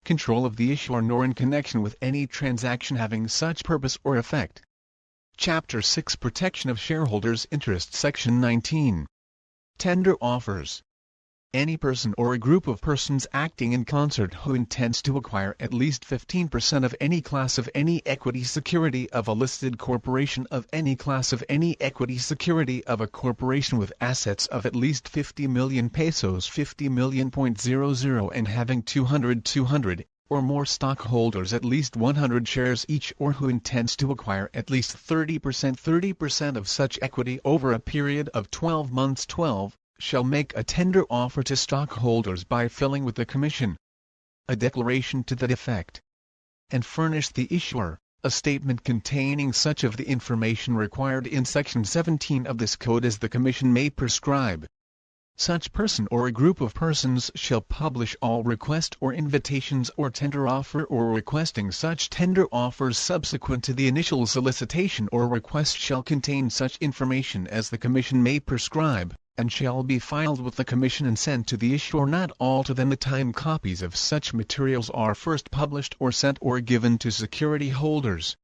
control of the issuer nor in connection with any transaction having such purpose or effect. Chapter 6 Protection of Shareholders' Interests. Section 19. Tender offers. Any person or a group of persons acting in concert who intends to acquire at least 15% of any class of any equity security of a listed corporation of any class of any equity security of a corporation with assets of at least 50 million pesos 50 million.00 and having 200 or more stockholders at least 100 shares each, or who intends to acquire at least 30% of such equity over a period of 12 months shall make a tender offer to stockholders by filing with the Commission a declaration to that effect, and furnish the issuer a statement containing such of the information required in Section 17 of this Code as the Commission may prescribe. Such person or a group of persons shall publish all request or invitations or tender offer or requesting such tender offers subsequent to the initial solicitation or request shall contain such information as the Commission may prescribe, and shall be filed with the Commission and sent to the issuer not all to them the time copies of such materials are first published or sent or given to security holders.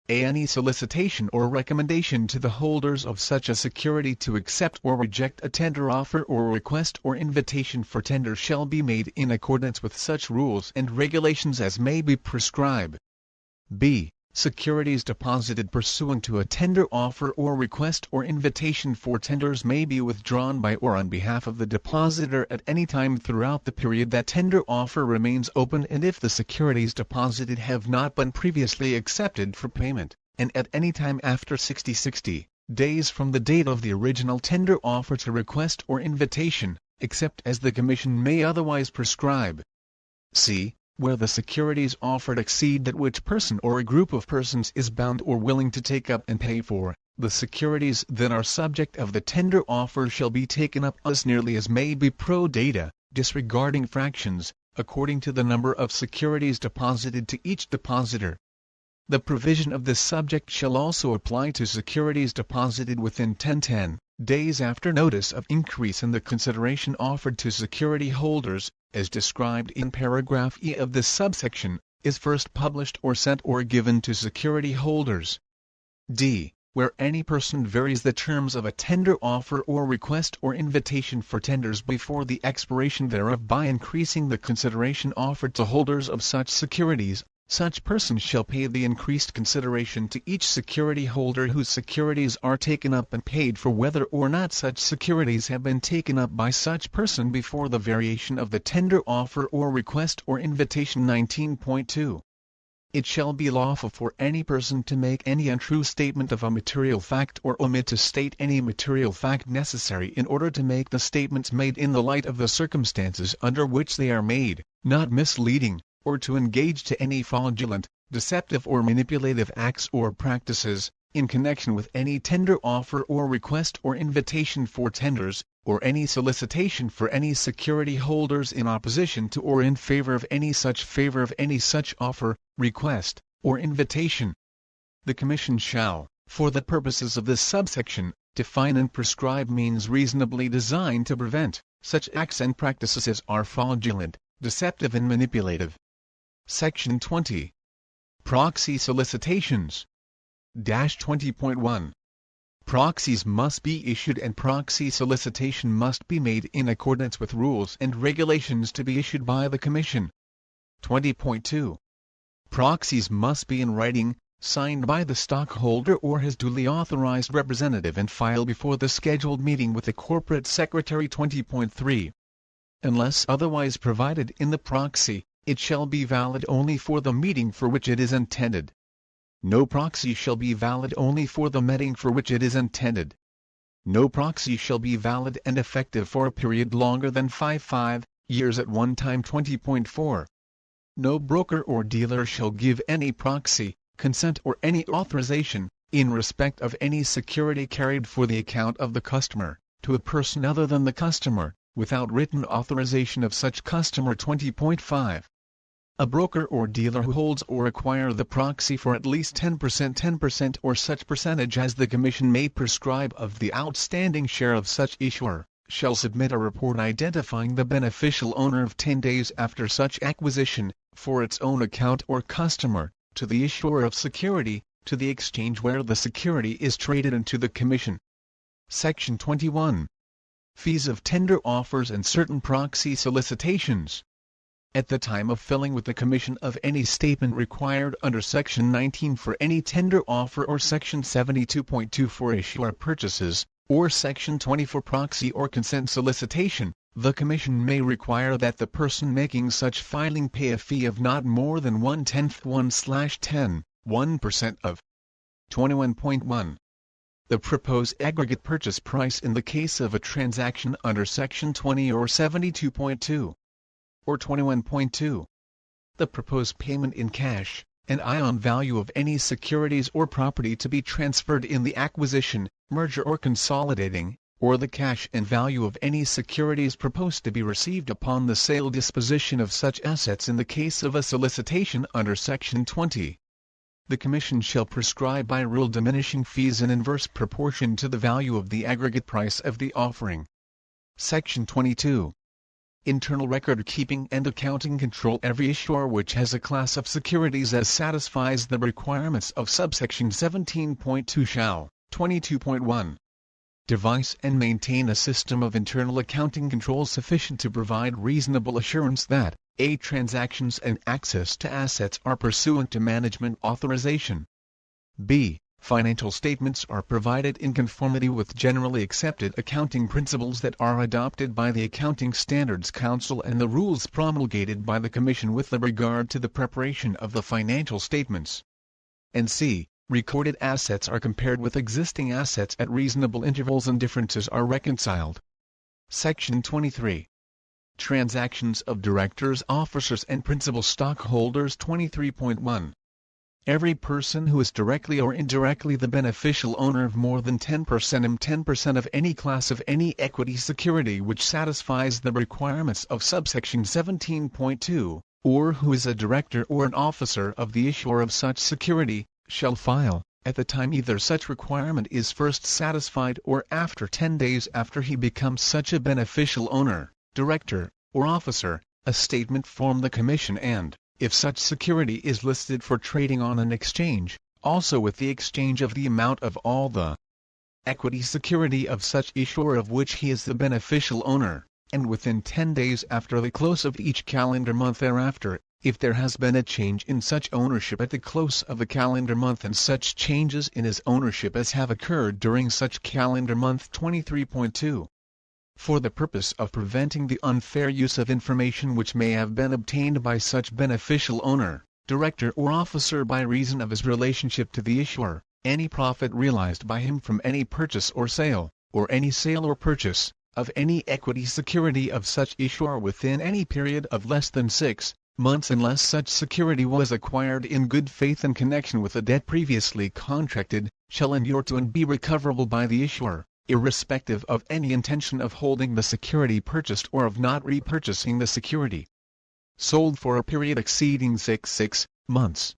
Any solicitation or recommendation to the holders of such a security to accept or reject a tender offer or request or invitation for tender shall be made in accordance with such rules and regulations as may be prescribed. B. Securities deposited pursuant to a tender offer or request or invitation for tenders may be withdrawn by or on behalf of the depositor at any time throughout the period that tender offer remains open, and if the securities deposited have not been previously accepted for payment, and at any time after 60 days from the date of the original tender offer to request or invitation, except as the Commission may otherwise prescribe. C. Where the securities offered exceed that which person or a group of persons is bound or willing to take up and pay for, the securities that are subject of the tender offer shall be taken up as nearly as may be pro data, disregarding fractions, according to the number of securities deposited to each depositor. The provision of this subject shall also apply to securities deposited within 10 days after notice of increase in the consideration offered to security holders, as described in paragraph E of this subsection, is first published or sent or given to security holders. D. Where any person varies the terms of a tender offer or request or invitation for tenders before the expiration thereof by increasing the consideration offered to holders of such securities, such person shall pay the increased consideration to each security holder whose securities are taken up and paid for whether or not such securities have been taken up by such person before the variation of the tender offer or request or invitation. 19.2. It shall be lawful for any person to make any untrue statement of a material fact or omit to state any material fact necessary in order to make the statements made in the light of the circumstances under which they are made, not misleading, or to engage to any fraudulent, deceptive or manipulative acts or practices, in connection with any tender offer or request or invitation for tenders, or any solicitation for any security holders in opposition to or in favor of any such offer, request, or invitation. The Commission shall, for the purposes of this subsection, define and prescribe means reasonably designed to prevent such acts and practices as are fraudulent, deceptive and manipulative. Section 20. Proxy Solicitations. 20.1. Proxies must be issued and proxy solicitation must be made in accordance with rules and regulations to be issued by the Commission. 20.2. Proxies must be in writing, signed by the stockholder or his duly authorized representative and filed before the scheduled meeting with the corporate secretary. 20.3. Unless otherwise provided in the proxy, it shall be valid only for the meeting for which it is intended. No proxy shall be valid only for the meeting for which it is intended. No proxy shall be valid and effective for a period longer than 5 years at one time. 20.4. No broker or dealer shall give any proxy, consent or any authorization, in respect of any security carried for the account of the customer, to a person other than the customer, without written authorization of such customer. 20.5. A broker or dealer who holds or acquire the proxy for at least 10% or such percentage as the Commission may prescribe of the outstanding share of such issuer, shall submit a report identifying the beneficial owner of 10 days after such acquisition, for its own account or customer, to the issuer of security, to the exchange where the security is traded, and to the Commission. Section 21. Fees of tender offers and certain proxy solicitations. At the time of filling with the Commission of any statement required under Section 19 for any tender offer or Section 72.2 for issuer purchases, or Section 20 for proxy or consent solicitation, the Commission may require that the person making such filing pay a fee of not more than 1% of 21.1. The proposed aggregate purchase price in the case of a transaction under Section 20 or 72.2. or 21.2. The proposed payment in cash, and on value of any securities or property to be transferred in the acquisition, merger or consolidating, or the cash and value of any securities proposed to be received upon the sale disposition of such assets in the case of a solicitation under Section 20. The Commission shall prescribe by rule diminishing fees in inverse proportion to the value of the aggregate price of the offering. Section 22. Internal record-keeping and accounting control. Every issuer which has a class of securities as satisfies the requirements of subsection 17.2 shall, 22.1, devise and maintain a system of internal accounting control sufficient to provide reasonable assurance that a. transactions and access to assets are pursuant to management authorization. b. financial statements are provided in conformity with generally accepted accounting principles that are adopted by the Accounting Standards Council and the rules promulgated by the Commission with regard to the preparation of the financial statements. And c. recorded assets are compared with existing assets at reasonable intervals and differences are reconciled. Section 23. Transactions of directors, officers and principal stockholders. 23.1. Every person who is directly or indirectly the beneficial owner of more than 10% of any class of any equity security which satisfies the requirements of subsection 17.2, or who is a director or an officer of the issuer of such security, shall file, at the time either such requirement is first satisfied or after 10 days after he becomes such a beneficial owner, director, or officer, a statement from the Commission and, if such security is listed for trading on an exchange, also with the exchange of the amount of all the equity security of such issuer of which he is the beneficial owner, and within 10 days after the close of each calendar month thereafter, if there has been a change in such ownership at the close of the calendar month and such changes in his ownership as have occurred during such calendar month. 23.2. For the purpose of preventing the unfair use of information which may have been obtained by such beneficial owner, director or officer by reason of his relationship to the issuer, any profit realized by him from any purchase or sale, or any sale or purchase, of any equity security of such issuer within any period of less than 6 months unless such security was acquired in good faith in connection with a debt previously contracted, shall endure to and be recoverable by the issuer, irrespective of any intention of holding the security purchased or of not repurchasing the security sold for a period exceeding 6 months.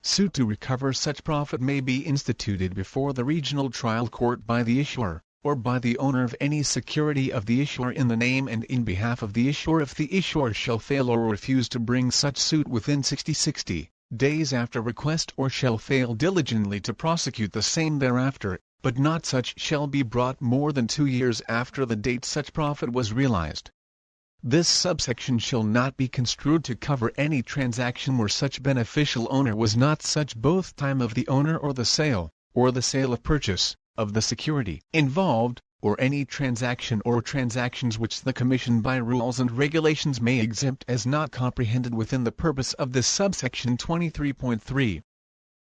Suit to recover such profit may be instituted before the regional trial court by the issuer, or by the owner of any security of the issuer in the name and in behalf of the issuer if the issuer shall fail or refuse to bring such suit within 60 days after request or shall fail diligently to prosecute the same thereafter, but not such shall be brought more than 2 years after the date such profit was realized. This subsection shall not be construed to cover any transaction where such beneficial owner was not such both time of the owner or the sale of purchase, of the security involved, or any transaction or transactions which the Commission by rules and regulations may exempt as not comprehended within the purpose of this subsection. 23.3.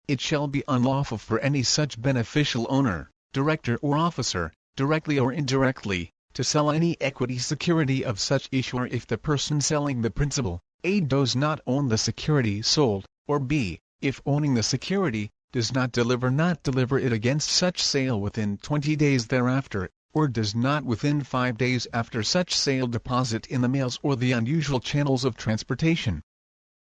It shall be unlawful for any such beneficial owner, director or officer, directly or indirectly, to sell any equity security of such issuer if the person selling the principal, a. does not own the security sold, or b. if owning the security, does not deliver it against such sale within 20 days thereafter, or does not within 5 days after such sale deposit in the mails or the unusual channels of transportation.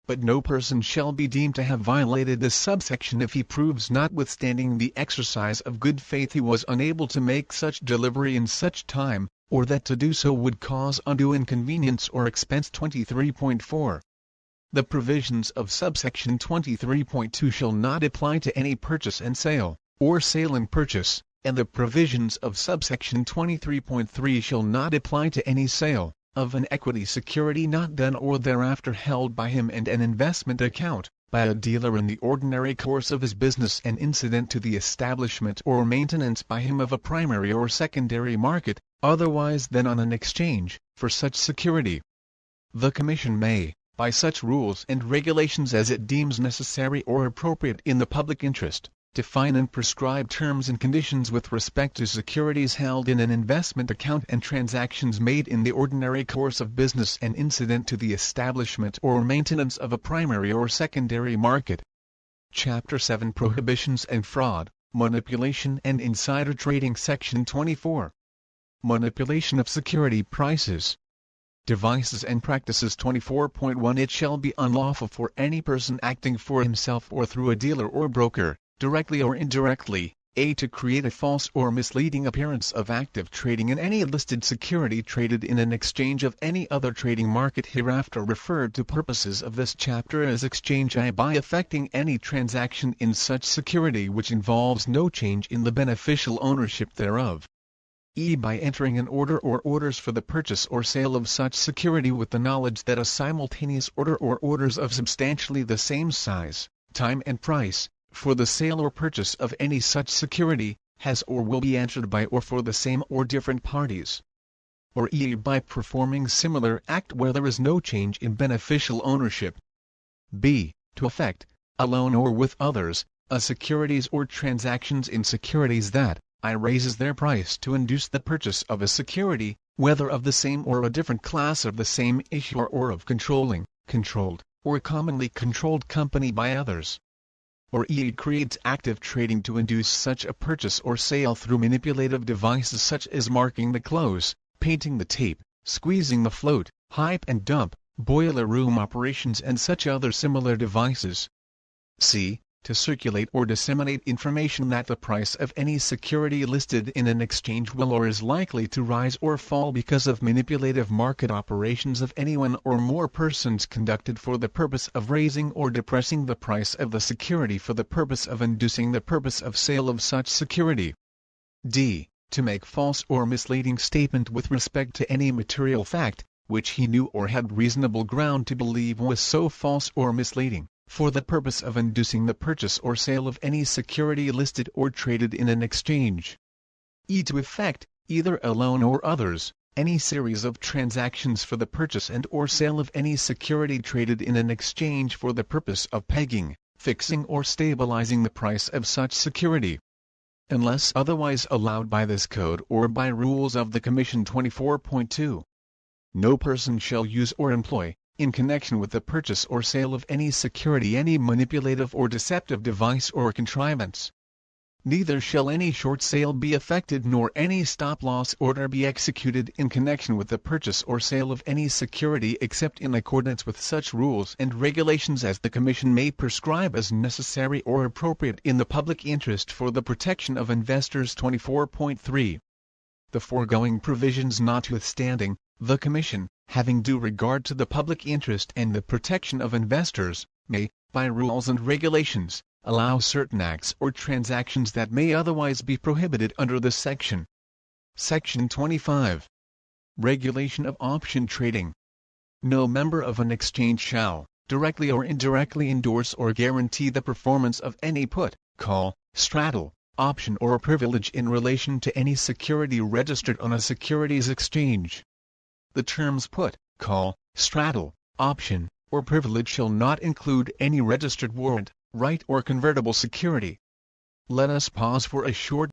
But no person shall be deemed to have violated this subsection if he proves notwithstanding the exercise of good faith he was unable to make such delivery in such time, or that to do so would cause undue inconvenience or expense. 23.4. The provisions of subsection 23.2 shall not apply to any purchase and sale, or sale and purchase, and the provisions of subsection 23.3 shall not apply to any sale of an equity security not done or thereafter held by him and an investment account, by a dealer in the ordinary course of his business and incident to the establishment or maintenance by him of a primary or secondary market, otherwise than on an exchange, for such security. The Commission may, by such rules and regulations as it deems necessary or appropriate in the public interest, define and prescribe terms and conditions with respect to securities held in an investment account and transactions made in the ordinary course of business and incident to the establishment or maintenance of a primary or secondary market. Chapter 7 Prohibitions and Fraud, Manipulation and Insider Trading. Section 24. Manipulation of security prices. Devices and Practices 24.1 It shall be unlawful for any person acting for himself or through a dealer or broker, directly or indirectly, a. to create a false or misleading appearance of active trading in any listed security traded in an exchange of any other trading market hereafter referred to purposes of this chapter as exchange I by effecting any transaction in such security which involves no change in the beneficial ownership thereof. E. by entering an order or orders for the purchase or sale of such security with the knowledge that a simultaneous order or orders of substantially the same size, time and price, for the sale or purchase of any such security, has or will be entered by or for the same or different parties. Or E. by performing similar act where there is no change in beneficial ownership. B. to effect, alone or with others, a securities or transactions in securities that, I raises their price to induce the purchase of a security, whether of the same or a different class of the same issuer or of controlled, or commonly controlled company by others. Or E. creates active trading to induce such a purchase or sale through manipulative devices such as marking the close, painting the tape, squeezing the float, hype and dump, boiler room operations and such other similar devices. C. to circulate or disseminate information that the price of any security listed in an exchange will or is likely to rise or fall because of manipulative market operations of anyone or more persons conducted for the purpose of raising or depressing the price of the security for the purpose of inducing the purpose of sale of such security. D. to make false or misleading statement with respect to any material fact, which he knew or had reasonable ground to believe was so false or misleading, for the purpose of inducing the purchase or sale of any security listed or traded in an exchange. E. to effect, either alone or others, any series of transactions for the purchase and or sale of any security traded in an exchange for the purpose of pegging, fixing or stabilizing the price of such security. Unless otherwise allowed by this code or by rules of the Commission 24.2. No person shall use or employ, in connection with the purchase or sale of any security any manipulative or deceptive device or contrivance. Neither shall any short sale be effected nor any stop-loss order be executed in connection with the purchase or sale of any security except in accordance with such rules and regulations as the Commission may prescribe as necessary or appropriate in the public interest for the protection of investors. 24.3. The foregoing provisions notwithstanding, the Commission, having due regard to the public interest and the protection of investors, may, by rules and regulations, allow certain acts or transactions that may otherwise be prohibited under this section. Section 25. Regulation of option trading. No member of an exchange shall, directly or indirectly endorse or guarantee the performance of any put, call, straddle, option or privilege in relation to any security registered on a securities exchange. The terms put, call, straddle, option, or privilege shall not include any registered warrant, right or convertible security. Let us pause for a short